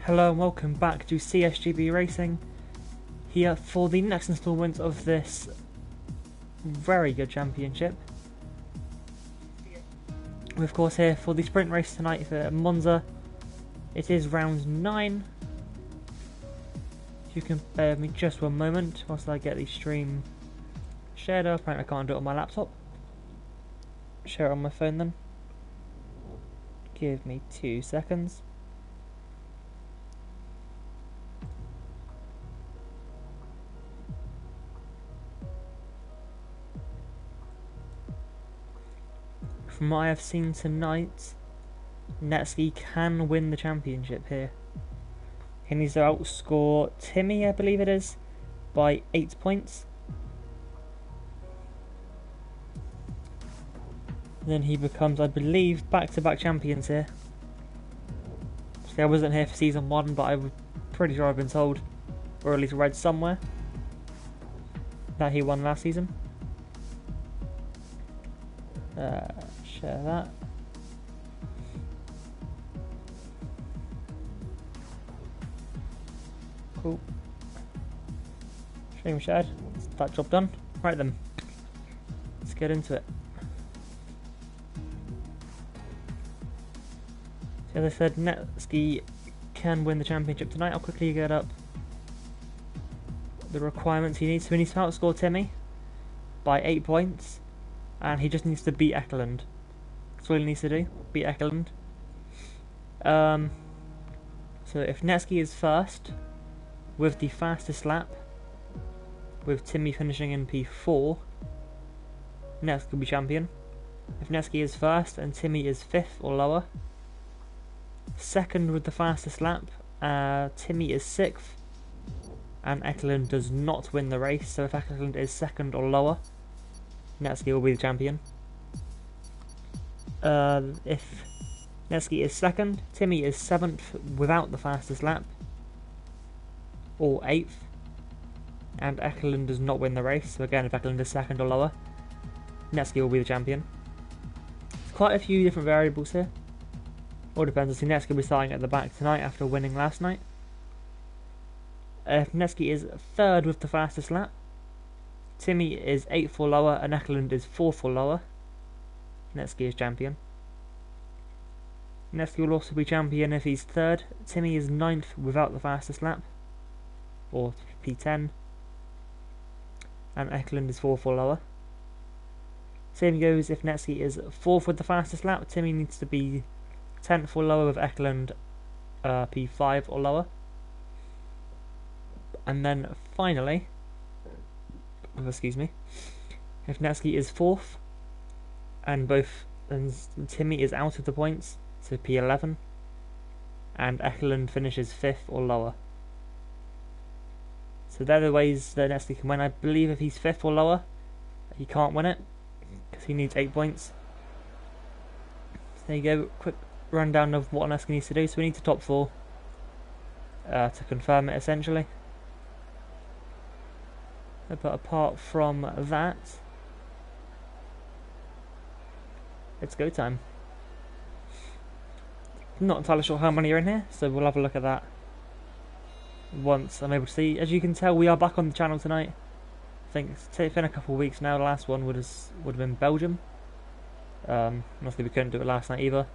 Hello and welcome back to CSGB Racing, here for the next instalment of this very good championship. We're of course here for the sprint race tonight for Monza. It is round 9. If you can bear with me just one moment whilst I get the stream shared up. Apparently I can't do it on my laptop. Share it on my phone then. Give me 2 seconds. From what I have seen tonight, Netsky can win the championship here. He needs to outscore Timmy, I believe it is, by 8 points. Then he becomes, I believe, back-to-back champions here. See, I wasn't here for season 1, but I'm pretty sure I've been told, or at least read somewhere, that he won last season. Share that. Cool. Stream shared. That job done. Right then. Let's get into it. So as I said, Netsky can win the championship tonight. I'll quickly get up the requirements he needs. So he needs to outscore Timmy by 8 points. And he just needs to beat Ekeland. That's all he needs to do. Beat Ekeland. So if Netsky is first, with the fastest lap, with Timmy finishing in P4, Netsky will be champion. If Netsky is first and Timmy is 5th or lower, second with the fastest lap, Timmy is 6th, and Ekeland does not win the race. So if Ekeland is 2nd or lower, Netsky will be the champion. If Netsky is 2nd, Timmy is 7th without the fastest lap, or 8th, and Ekeland does not win the race. So again, if Ekeland is 2nd or lower, Netsky will be the champion. There's quite a few different variables here. All depends. I see Netsky will be starting at the back tonight after winning last night. If Netsky is 3rd with the fastest lap, Timmy is 8th or lower, and Ekeland is 4th or lower, Netsky is champion. Netsky will also be champion if he's 3rd. Timmy is 9th without the fastest lap, or P10, and Ekeland is 4th or lower. Same goes if Netsky is 4th with the fastest lap. Timmy needs to be 10th or lower with Ekeland P5 or lower. And then finally, excuse me, if Netsky is 4th and Timmy is out of the points, so P11, and Ekeland finishes 5th or lower. So they're the ways that Netsky can win. I believe if he's 5th or lower, he can't win it because he needs 8 points. So there you go, quick rundown of what Netsky needs to do. So we need to top 4 to confirm it essentially. But apart from that, it's go time. Not entirely sure how many are in here, so we'll have a look at that once I'm able to see. As you can tell, we are back on the channel tonight. I think it's been a couple of weeks now. The last one would have been Belgium. Obviously we couldn't do it last night either.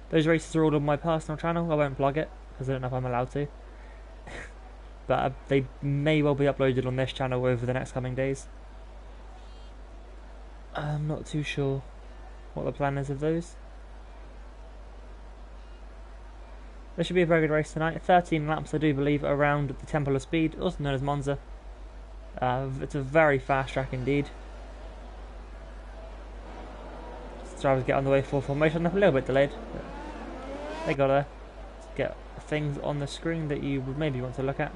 Those races are all on my personal channel. I won't plug it because I don't know if I'm allowed to. But they may well be uploaded on this channel over the next coming days. I'm not too sure what the plan is of those. There should be a very good race tonight. 13 laps, I do believe, around the Temple of Speed, also known as Monza. It's a very fast track indeed. Drivers get on the way for formation. They're a little bit delayed, but they got to get things on the screen that you would maybe want to look at.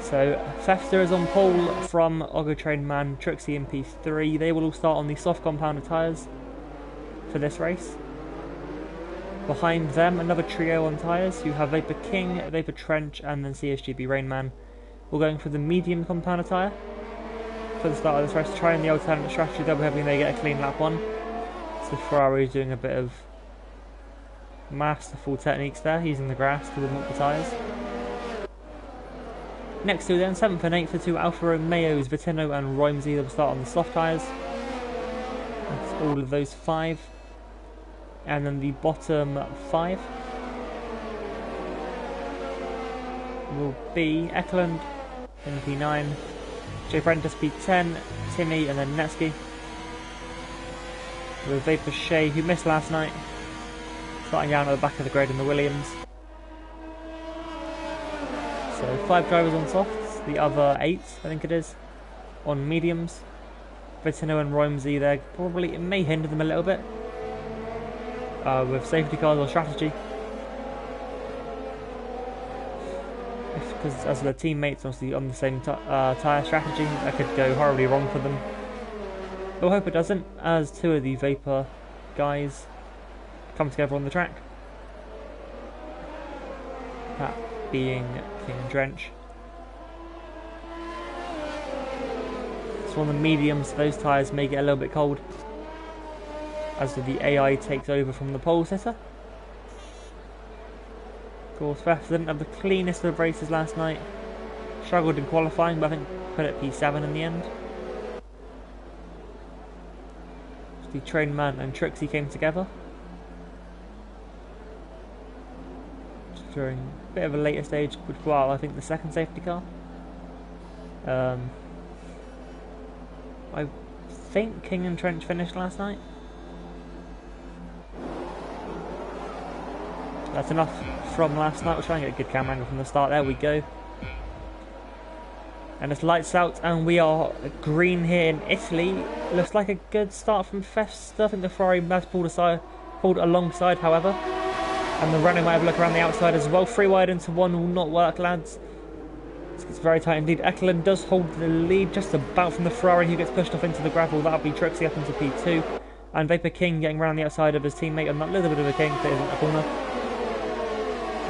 So Fester is on pole from Ogre Train Man, Trixie and P3. They will all start on the soft compounded tyres for this race. Behind them, another trio on tyres. You have Vapor King, Vapor Trench, and then CSGB Rainman. We're going for the medium compounded tyre for the start of this race, trying the alternate strategy, double hoping they get a clean lap 1. So Ferrari is doing a bit of masterful techniques there, using the grass to warm up the tyres. Next two then, 7th and 8th, the two Alfa Romeos, Vitino and Roimsey, that will start on the soft tyres. That's all of those 5. And then the bottom 5 will be Eklund in P9, Jay Prentice P10, Timmy and then Netsky. With Vapor Shea, who missed last night, starting down at the back of the grid in the Williams. So 5 drivers on softs, the other 8, I think it is, on mediums. Vitino and Roimsey there, probably it may hinder them a little bit with safety cars or strategy. Because as their teammates, obviously on the same tyre strategy, that could go horribly wrong for them. But I hope it doesn't, as 2 of the Vapor guys come together on the track. That being King and Drench. So on the mediums, those tyres may get a little bit cold, as the AI takes over from the pole sitter. Of course, Verstappen didn't have the cleanest of races last night. Struggled in qualifying, but I think put it P7 in the end. The Train Man and Trixie came together during a bit of a later stage, well, I think the second safety car. I think King and Trench finished last night. That's enough from last night. We'll try and get a good camera angle from the start. There we go. And it's lights out, and we are green here in Italy. Looks like a good start from Festa. I think the Ferrari has pulled alongside, however. And the Renault might have a look around the outside as well. 3 wide into 1 will not work, lads. It's very tight indeed. Eklund does hold the lead just about from the Ferrari, who gets pushed off into the gravel. That'll be Trixie up into P2. And Vapor King getting around the outside of his teammate on that little bit of a king that isn't a corner.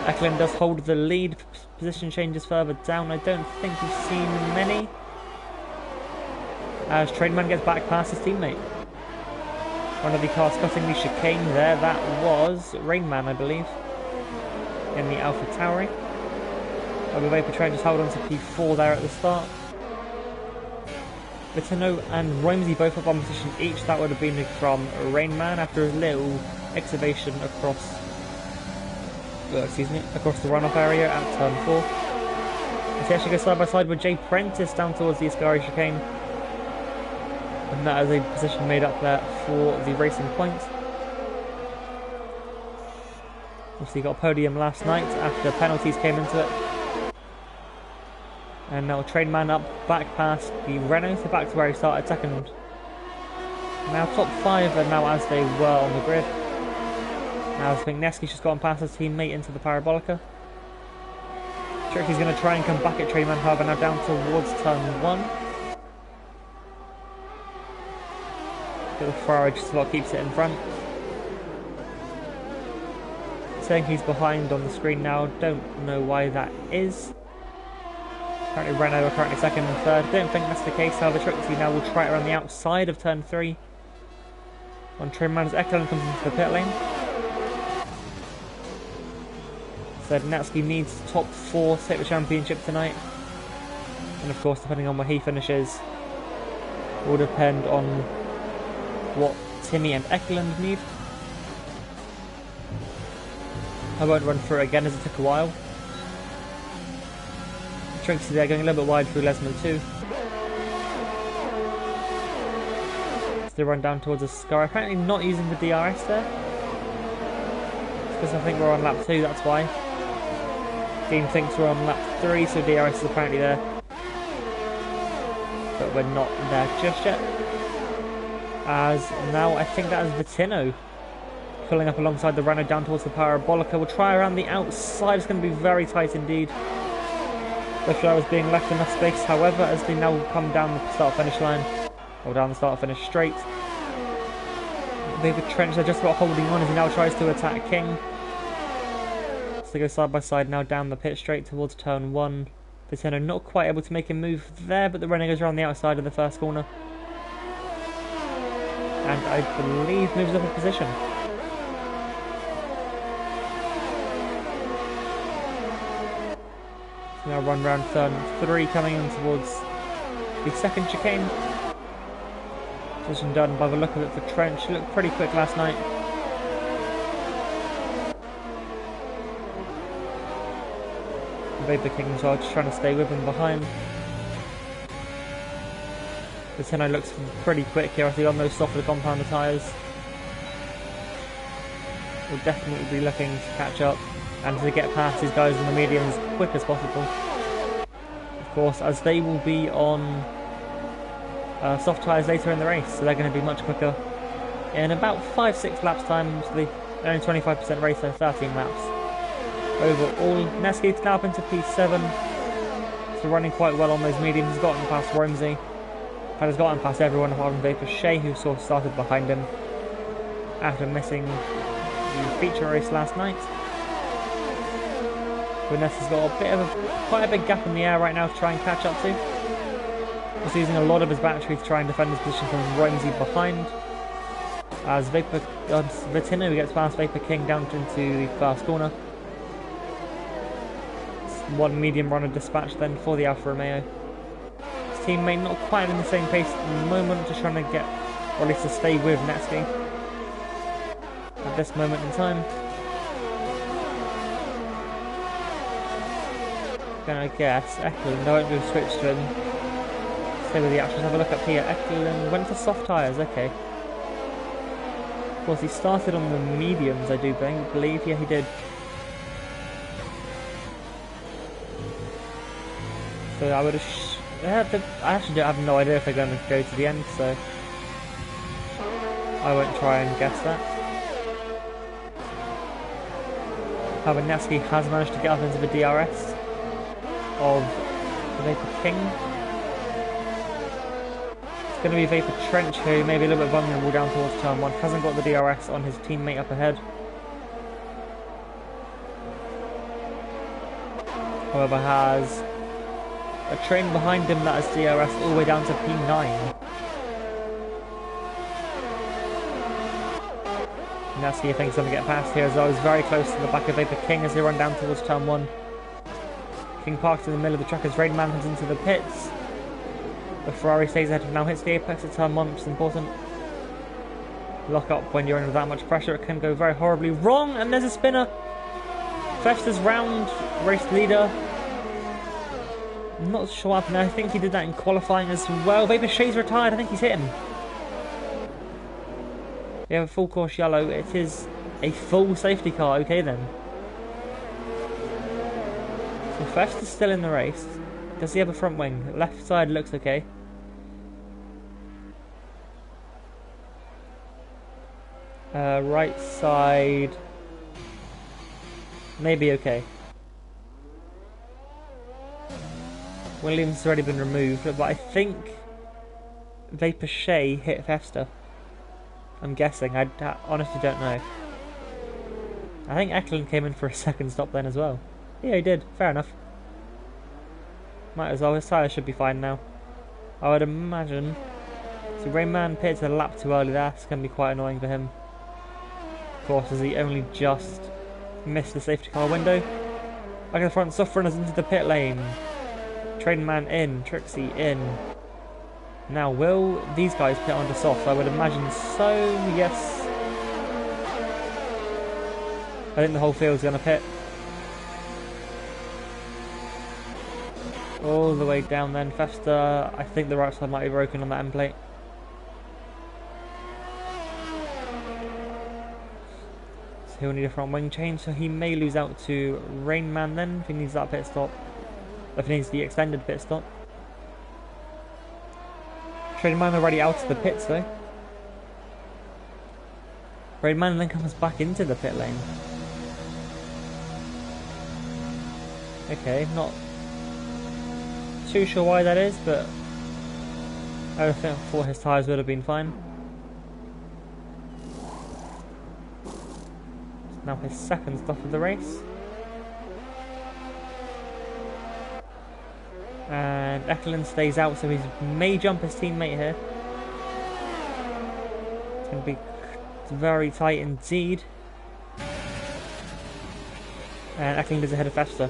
Eklund does hold the lead. Position changes further down. I don't think we've seen many, as Trainman gets back past his teammate. One of the cars cutting the chicane there. That was Rainman, I believe, in the Alpha Tauri. The Vapor Train just held on to P4 there at the start. Vitino and Roimsey both up on position each. That would have been from Rainman after a little excavation across across the runoff area at turn 4. As he actually goes side by side with Jay Prentice down towards the Ascari chicane. And that is a position made up there for the racing point. Obviously got a podium last night after penalties came into it. And now Trainman up back past the Renault, so back to where he started second. Now top 5 are now as they were on the grid. Now I think Neski's just gone past his teammate into the Parabolica. Trixie's going to try and come back at Trainman, however, now down towards turn 1. Little Ferrari just about keeps it in front. Saying he's behind on the screen now, don't know why that is. Apparently Renault are currently second and third. Don't think that's the case, however Trixie now will try it around the outside of turn 3. On Trainman as Eklund comes into the pit lane. So Netsky needs top 4 to take the championship tonight. And of course, depending on where he finishes, will depend on what Timmy and Eklund need. I won't run through it again as it took a while. Trixie there going a little bit wide through Lesmo too. They run down towards a Scar. Apparently not using the DRS there. Because I think we're on lap 2, that's why. Team thinks we're on lap 3, so DRS is apparently there. But we're not there just yet. As now I think that is Vitino pulling up alongside the Renault down towards the Parabolica. We'll try around the outside. It's going to be very tight indeed. Both drivers being left enough space, however, as they now come down the start-finish line. Or down the start-finish straight. David Trench, they're just about holding on as he now tries to attack King. So they go side by side now down the pit straight towards turn 1. Vitino not quite able to make a move there, but the Renault goes around the outside of the first corner. And I believe moves up a position. Now run round turn 3 coming in towards the second chicane. Position done by the look of it for Trench. He looked pretty quick last night. Vapor King as well, just trying to stay with him behind. The Tenno looks pretty quick here, actually on those softer compounder tyres. Will definitely be looking to catch up and to get past these guys in the medium as quick as possible. Of course, as they will be on soft tyres later in the race, so they're going to be much quicker. In about 5-6 laps time, so they're only 25% race, so 13 laps. Overall, Neske's now up into P7, so running quite well on those mediums. He's gotten past Romsey, and has gotten past everyone apart from Vapor Shea, who sort of started behind him after missing the feature race last night. Vanessa's got quite a big gap in the air right now to try and catch up to. He's using a lot of his battery to try and defend his position from Romsey behind. As Vitino gets past Vapor King down into the first corner. One medium runner dispatched then for the Alfa Romeo. His teammate not quite in the same pace at the moment, just trying to get, or at least to stay with Netsky at this moment in time. Gonna guess Eklund, I won't do a switch to him. Stay with the actions, have a look up here. Eklund went for soft tyres, okay. Of course, he started on the mediums, I do believe. Yeah, he did. So I would have. I actually have no idea if they're going to go to the end, so I won't try and guess that. However, Nevsky has managed to get up into the DRS of Vapor King. It's going to be Vapor Trench, who may be a little bit vulnerable down towards turn 1. Hasn't got the DRS on his teammate up ahead. However, has a train behind him that has DRS all the way down to P9. Nevsky, I think, is going to get past here as well. He's very close to the back of Vapor King as they run down towards turn 1. King parks in the middle of the track as Rainman heads into the pits. The Ferrari stays ahead and now hits the apex at turn 1, which is important. Lock up when you're under that much pressure, it can go very horribly wrong, and there's a spinner. Festa's round race leader. I'm not sure what happened. I think he did that in qualifying as well. Vapor Shea's retired, I think he's hit him. We have a full course yellow. It is a full safety car, okay then. So Festa's still in the race. Does he have a front wing? Left side looks okay. Right side maybe okay. Williams has already been removed, but I think Vapor Shea hit Festa. I'm guessing. I honestly don't know. I think Eklund came in for a second stop then as well. Yeah, he did. Fair enough. Might as well. His tyres should be fine now, I would imagine. So Rainman pitted a lap too early there. It's going to be quite annoying for him. Of course, as he only just missed the safety car window. Back in the front, soft runners into the pit lane. Trainman in, Trixie in. Now, will these guys pit onto soft? I would imagine so, yes. I think the whole field's going to pit. All the way down then. Festa, I think the right side might be broken on that end plate. So he'll need a front wing change, so he may lose out to Rainman then, if he needs that pit stop. If he needs the extended pit stop. Rainman already out of the pits though. Rainman then comes back into the pit lane. Okay, not too sure why that is, but I thought his tyres would have been fine. Now his second stop of the race. And Eklund stays out, so he may jump his teammate here. It's going to be very tight indeed. And Eklund is ahead of Festa.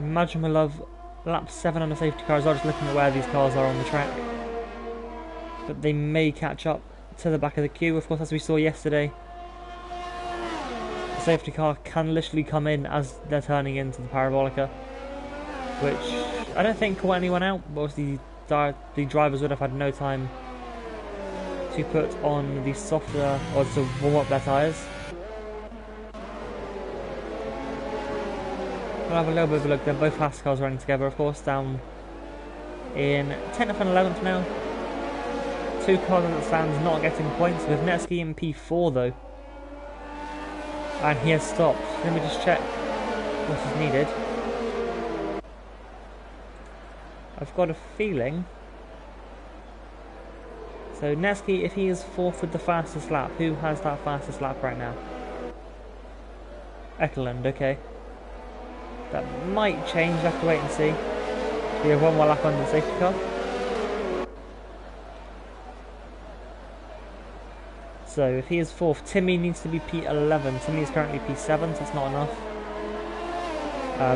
Imagine my love, lap 7 on the safety car as well, just looking at where these cars are on the track. But they may catch up to the back of the queue, of course, as we saw yesterday. The safety car can literally come in as they're turning into the Parabolica, which I don't think caught anyone out, but obviously the drivers would have had no time to put on the softer, or to warm up their tyres. We'll have a little bit of a look. They're both fast cars running together, of course, down in 10th and 11th now. Two cars on the stands not getting points, with Netsky in P4 though. And he has stopped. Let me just check what is needed. I've got a feeling. So Netsky, if he is 4th with the fastest lap, who has that fastest lap right now? Ekeland, okay. That might change, we'll have to wait and see. We have one more lap under the safety car. So if he is 4th, Timmy needs to be P11. Timmy is currently P7, so that's not enough.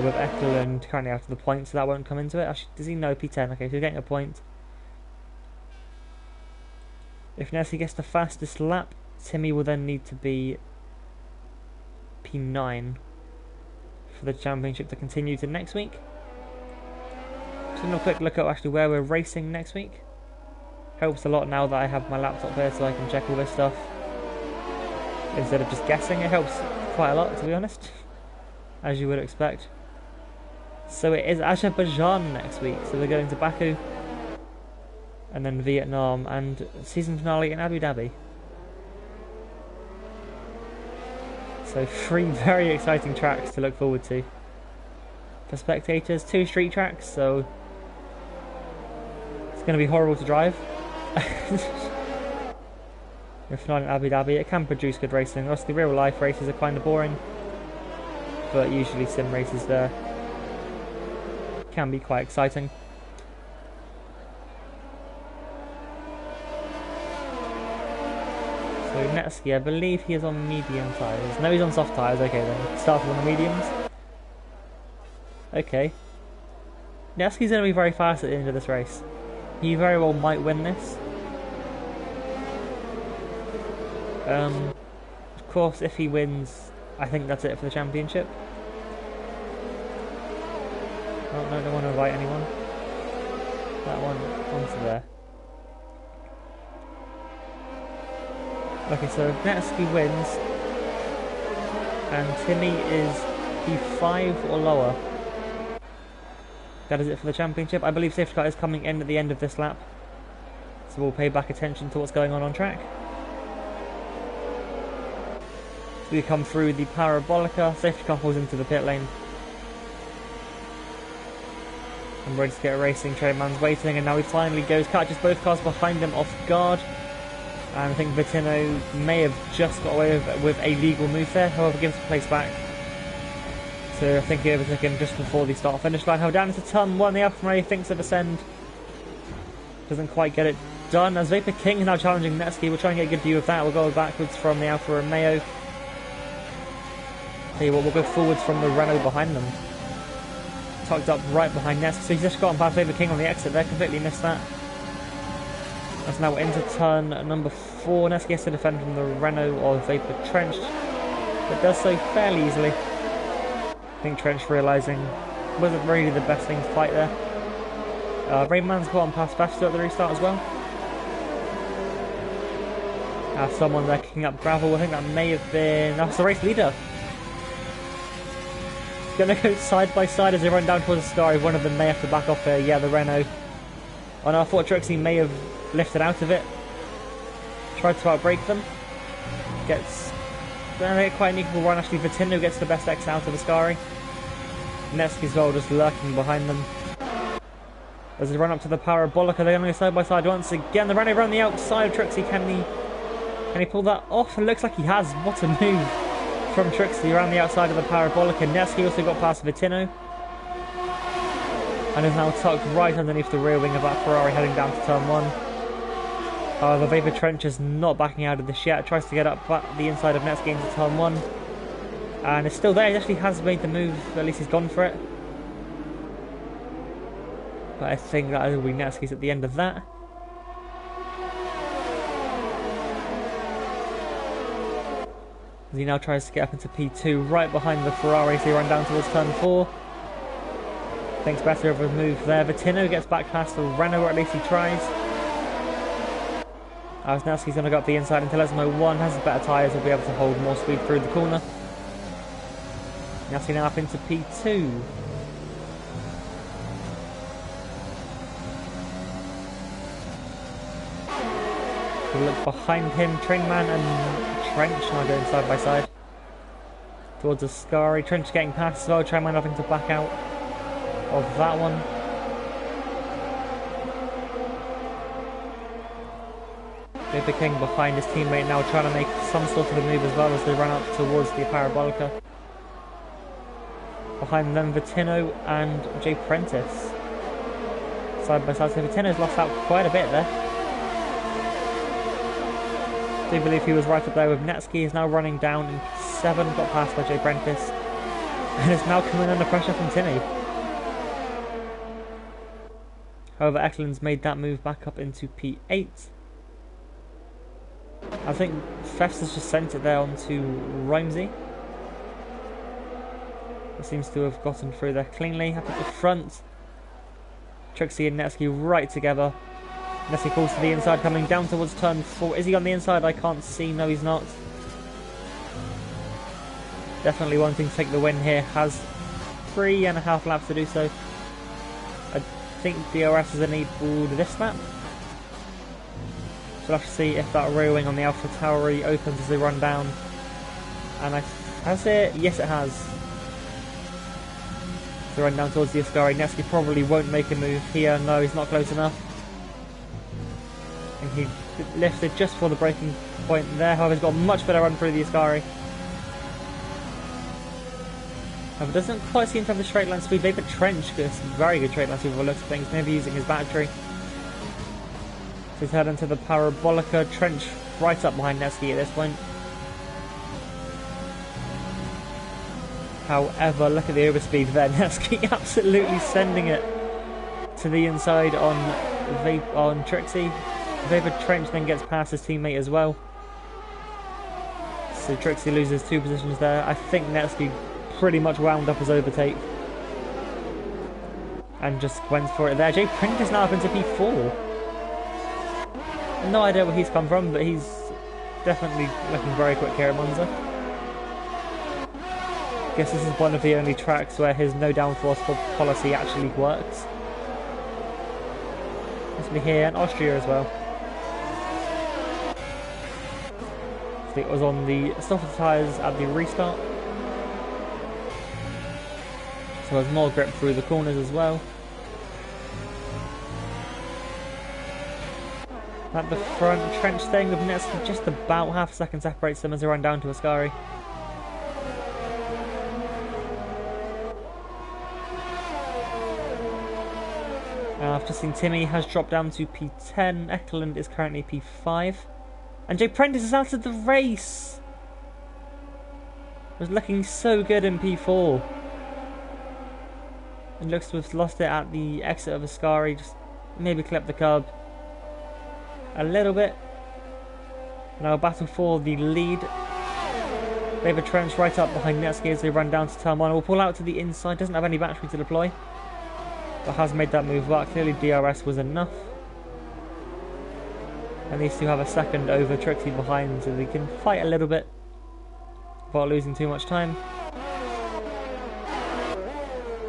With Ekeland currently out of the point, so that won't come into it. Actually, does he know P10? Okay, so he's getting a point. If Nessie gets the fastest lap, Timmy will then need to be P9 for the championship to continue to next week. Just gonna have a quick look at actually where we're racing next week. Helps a lot now that I have my laptop here so I can check all this stuff instead of just guessing. It helps quite a lot, to be honest, as you would expect. So it is Azerbaijan next week, so we're going to Baku and then Vietnam and season finale in Abu Dhabi. So 3 very exciting tracks to look forward to. For spectators, 2 street tracks, so it's going to be horrible to drive. If not in Abu Dhabi, it can produce good racing. Obviously real life races are kind of boring, but usually sim races there can be quite exciting. So Netsky, I believe he is on medium tyres. No, he's on soft tyres. Okay then, started on the mediums. Okay. Netsky's going to be very fast at the end of this race. He very well might win this. Of course, if he wins, I think that's it for the championship. Oh no, I don't want to invite anyone. That one onto there. Okay, so if Netsky wins and Timmy is P5 or lower, that is it for the championship. I believe safety car is coming in at the end of this lap, so we'll pay back attention to what's going on track. So we come through the Parabolica, safety car pulls into the pit lane. I'm ready to get racing, Trademan's waiting, and now he finally goes, catches both cars behind him off guard. And I think Bettino may have just got away with a legal move there, however gives the place back. So I think he overtook him just before the start finish line. Held down into turn 1, the Alfa Romeo thinks of ascend. Doesn't quite get it done, as Vapor King is now challenging Netsky. We'll try and get a good view of that. We'll go backwards from the Alfa Romeo. Tell you what, we'll go forwards from the Renault behind them. Tucked up right behind Netsky, so he's just gotten past Vapor King on the exit there, completely missed that. That's now into turn number 4. Netsky has to defend from the Renault or Vapor Trench, but does so fairly easily. I think Trench realising wasn't really the best thing to fight there. Rainman's gotten past Basta at the restart as well. Have someone there kicking up gravel. I think that may have been... That's the race leader. Gonna go side by side as they run down towards the Sky. One of them may have to back off here. Yeah, the Renault. Oh no, I thought Trixie may have lifted out of it. Tried to outbrake them. Gets quite an equal run. Actually, Vitino gets the best X out of the Ascari. Netsky's well just lurking behind them. As they run up to the Parabolica, they're going to go side by side once again. The Renault around the outside of Trixie. Can he pull that off? It looks like he has. What a move from Trixie around the outside of the Parabolica. Netsky also got past Vitino and is now tucked right underneath the rear wing of that Ferrari heading down to turn 1. The Vapor Trench is not backing out of this yet. Tries to get up the inside of Netsky into turn 1 and it's still there. He actually has made the move, at least he's gone for it. but I think that will be Netsky's at the end of that. As he now tries to get up into P2 right behind the Ferrari, so he run down towards turn 4. Thinks better of a move there. Vittino gets back past the Renault, or at least he tries. As Netsky's going to go up the inside until Lesmo 1 has better tyres, will be able to hold more speed through the corner. Netsky now up into P2. We'll look behind him, Trainman and Trench now going side by side towards Ascari. Trench getting past as well, Trainman having to back out of that one. Vapor King behind his teammate now, trying to make some sort of a move as well as they run up towards the Parabolica. Behind them, Vittino and Jay Prentice side by side. So Vittino's lost out quite a bit there. I do believe he was right up there with Netsky. He's now running down in P7, got passed by Jay Prentice, and is now coming under pressure from Timmy. However, Eklund's made that move back up into P8. I think Fefs has just sent it there onto Rhymesy. It seems to have gotten through there cleanly. Up at the front, Trixie and Netsky right together. Netsky calls to the inside, coming down towards turn 4. Is he on the inside? I can't see. No, he's not. Definitely wanting to take the win here. Has 3.5 laps to do so. I think DRS has enabled this lap. So we'll have to see if that rear wing on the Alpha Tauri opens as they run down. And has it? Yes, it has. So run down towards the Ascari. Netsky probably won't make a move here. No, he's not close enough. And he lifted just for the braking point there. However, he's got a much better run through the Ascari. However, doesn't quite seem to have the straight line speed. Vapor Trench gets very good straight line speed by the looks of things. Maybe using his battery. So he's heading to the Parabolica. Trench right up behind Netsky at this point. However, look at the overspeed there. Netsky absolutely sending it to the inside on Trixie. Vapor Trench then gets past his teammate as well. So Trixie loses 2 positions there. I think Netsky pretty much wound up his overtake. And just went for it there. Jay Prentice now up into P4. No idea where he's come from, but he's definitely looking very quick here at Monza. Guess this is one of the only tracks where his no downforce policy actually works. Especially here in Austria as well. So it was on the softer tyres at the restart. So there's more grip through the corners as well. At the front, Trench staying with Netsky, just about half a second separates them as they run down to Ascari. I've just seen Timmy has dropped down to P10, Eklund is currently P5. And Jay Prentice is out of the race! Was looking so good in P4. And looks to have lost it at the exit of Ascari, just maybe clipped the curb a little bit. Now battle for the lead. Vapor Trench right up behind Netsky as they run down to turn 1. Will pull out to the inside, doesn't have any battery to deploy. But has made that move work. Clearly DRS was enough. And these two have a second over Trixie behind, so they can fight a little bit without losing too much time.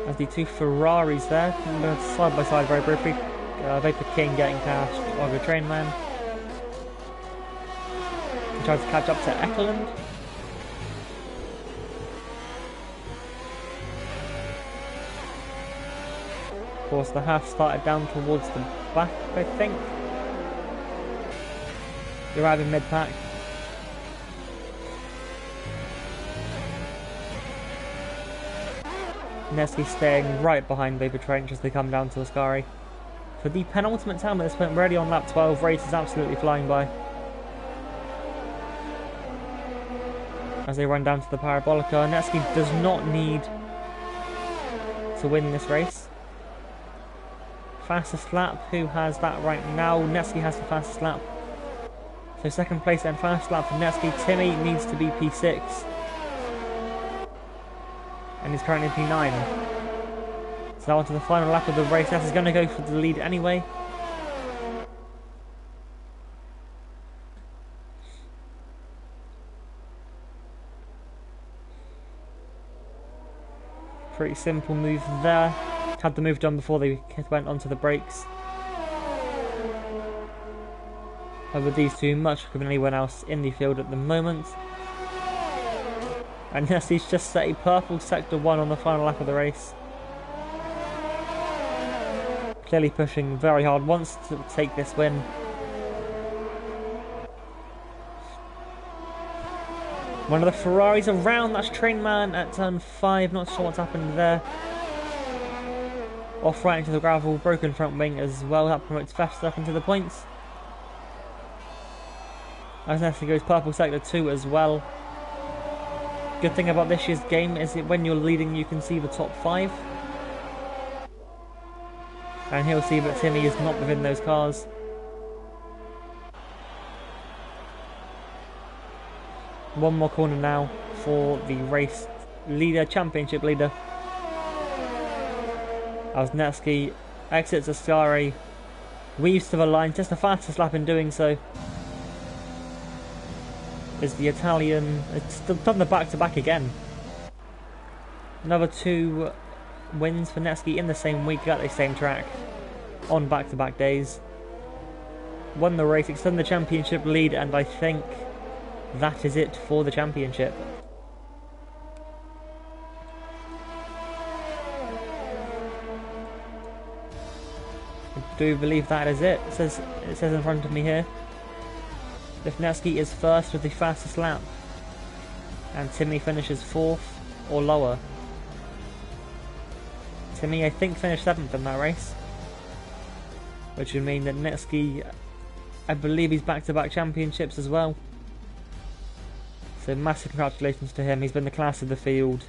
As the 2 Ferraris there, side by side very briefly. Vapor King getting past Argo Trainman. He tries to catch up to Eklund. Of course, the half started down towards the back, I think. They're arriving mid-pack. Netsky staying right behind Vapor Trench as they come down to Ascari. For the penultimate time at this point, we're already on lap 12. Race is absolutely flying by. As they run down to the Parabolica, Netsky does not need to win this race. Fastest lap, who has that right now? Netsky has the fastest lap. So second place and fastest lap for Netsky. Timmy needs to be P6. And he's currently P9. So on to the final lap of the race. Netsky's going to go for the lead anyway. Pretty simple move there. Had the move done before they went onto the brakes. Over these two, much quicker than anyone else in the field at the moment. And yes, he's just set a purple sector 1 on the final lap of the race. Clearly pushing very hard, wants to take this win. One of the Ferraris around, that's Trainman at turn 5, not sure what's happened there. Off right into the gravel, broken front wing as well, that promotes Verstappen into the points. As Netsky goes purple sector 2 as well. Good thing about this year's game is that when you're leading you can see the top 5. And he'll see that Timmy is not within those cars. One more corner now for the race leader, championship leader. As Netsky exits Ascari, weaves to the line, just the fastest lap in doing so. Is the Italian, it's done the back-to-back again. Another 2 wins for Netsky in the same week at the same track on back-to-back days. Won the race, extended the championship lead, and I think that is it for the championship. I do believe that is it. It says in front of me here. If Netsky is first with the fastest lap and Timmy finishes 4th or lower. Timmy, I think, finished 7th in that race, which would mean that Netsky, I believe he's back-to-back championships as well. So massive congratulations to him. He's been the class of the field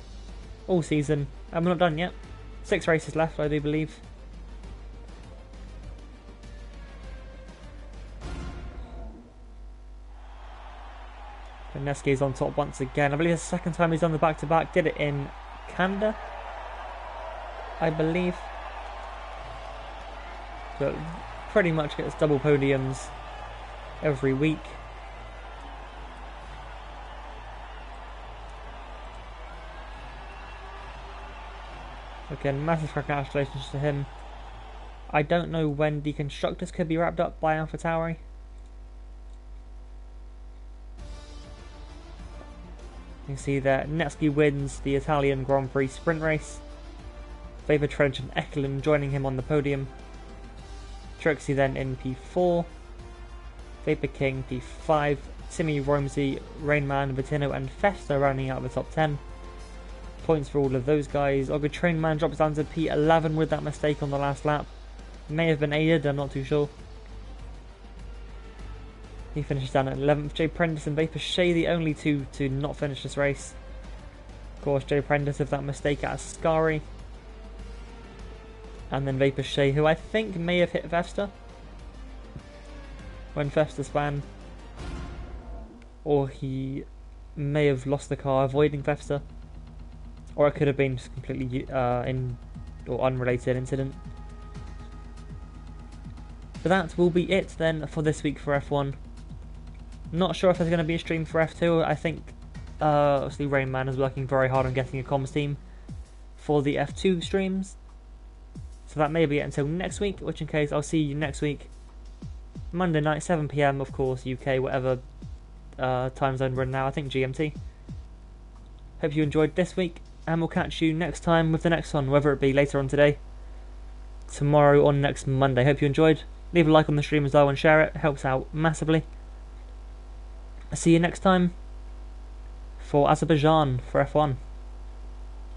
all season, and we're not done yet. 6 races left, I do believe. And Netsky is on top once again. I believe it's the second time he's done the back-to-back. Did it in Canada, I believe. But pretty much gets double podiums every week. Again, massive congratulations to him. I don't know when the constructors could be wrapped up by AlphaTauri. You can see that Netsky wins the Italian Grand Prix sprint race. Faber Trench and Ekelund joining him on the podium. Trixie then in P4. Vapor King P5. Timmy, Romsey, Rainman, Vittino and Festa rounding out the top 10. Points for all of those guys. Ogre Trainman drops down to P11 with that mistake on the last lap. May have been aided, I'm not too sure. He finishes down at 11th. Jay Prentice and Vapor Shea, the only two to not finish this race. Of course, Jay Prentice with that mistake at Ascari. And then Vapor Shea, who I think may have hit Vesta when Vesta span. Or he may have lost the car avoiding Vesta. Or it could have been just completely or unrelated incident. But that will be it then for this week for F1. Not sure if there's going to be a stream for F2. I think obviously Rainman is working very hard on getting a comms team for the F2 streams. So that may be it until next week, which in case I'll see you next week. Monday night, 7 PM, of course, UK, whatever time zone we're in now, I think GMT. Hope you enjoyed this week, and we'll catch you next time with the next one, whether it be later on today, tomorrow, or next Monday. Hope you enjoyed. Leave a like on the stream as well and share it, helps out massively. I'll see you next time for Azerbaijan for F1.